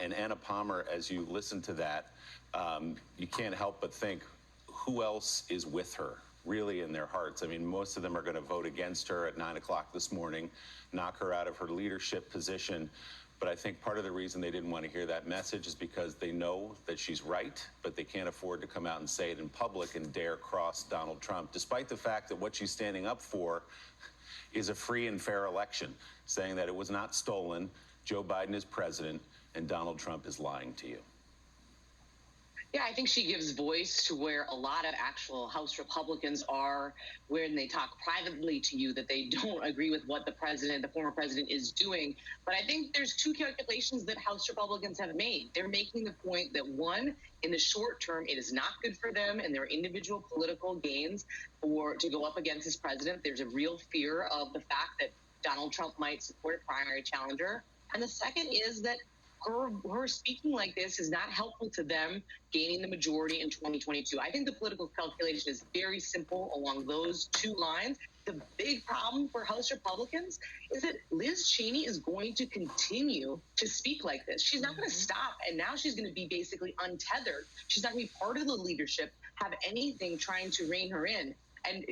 And Anna Palmer, as you listen to that, you can't help but think, who else is with her, really, in their hearts? I mean, most of them are going to vote against her at 9 o'clock this morning, knock her out of her leadership position. But I think part of the reason they didn't want to hear that message is because they know that she's right, but they can't afford to come out and say it in public and dare cross Donald Trump, despite the fact that what she's standing up for is a free and fair election, saying that it was not stolen, Joe Biden is president, and Donald Trump is lying to you. Yeah, I think she gives voice to where a lot of actual House Republicans are, when they talk privately to you that they don't agree with what the former president is doing. But I think there's two calculations that House Republicans have made. They're making the point that, one, in the short term, it is not good for them and their individual political gains to go up against this president. There's a real fear of the fact that Donald Trump might support a primary challenger. And the second is that her speaking like this is not helpful to them gaining the majority in 2022. I think the political calculation is very simple along those two lines. The big problem for House Republicans is that Liz Cheney is going to continue to speak like this. She's not going to stop, and now she's going to be basically untethered. She's not going to be part of the leadership, have anything trying to rein her in. And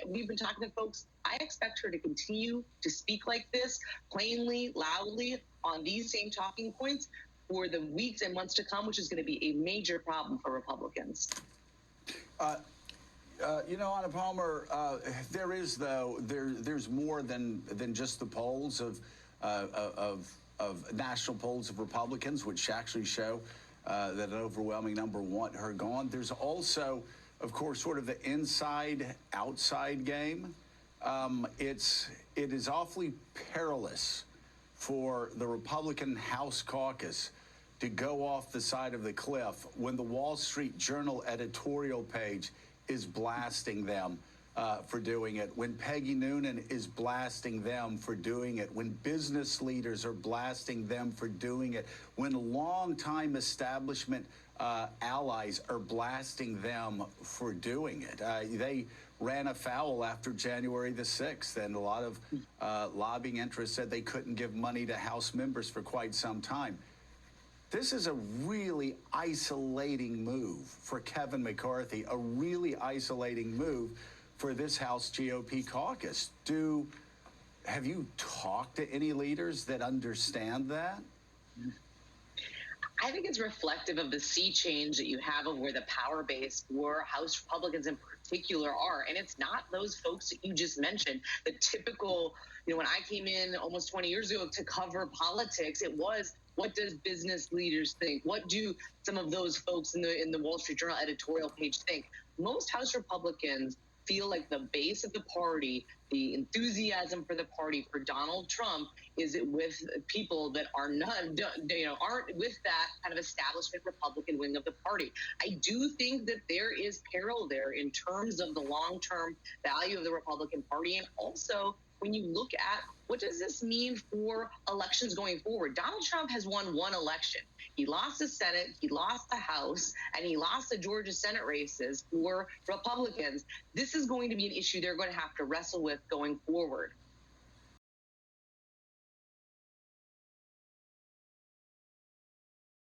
we've been talking to folks, I expect her to continue to speak like this, plainly, loudly, on these same talking points for the weeks and months to come, which is going to be a major problem for Republicans. Anna Palmer, there's more than just the polls of national polls of Republicans, which actually show that an overwhelming number want her gone. There's also, of course, sort of the inside-outside game. It is awfully perilous for the Republican House caucus to go off the side of the cliff when the Wall Street Journal editorial page is blasting them for doing it, when Peggy Noonan is blasting them for doing it, when business leaders are blasting them for doing it, when longtime establishment allies are blasting them for doing it. They ran afoul after January the 6th, and a lot of lobbying interests said they couldn't give money to House members for quite some time. This is a really isolating move for Kevin McCarthy, a really isolating move for this House GOP caucus. Have you talked to any leaders that understand that? I think it's reflective of the sea change that you have of where the power base for House Republicans in particular are. And it's not those folks that you just mentioned. The typical, when I came in almost 20 years ago to cover politics, it was, what does business leaders think? What do some of those folks in the Wall Street Journal editorial page think? Most House Republicans feel like the base of the party, the enthusiasm for the party for Donald Trump is with people that are aren't with that kind of establishment Republican wing of the party. I do think that there is peril there in terms of the long-term value of the Republican Party, and also when you look at what does this mean for elections going forward. Donald Trump has won one election. He lost the Senate, he lost the House, and he lost the Georgia Senate races for Republicans. This is going to be an issue they're going to have to wrestle with going forward.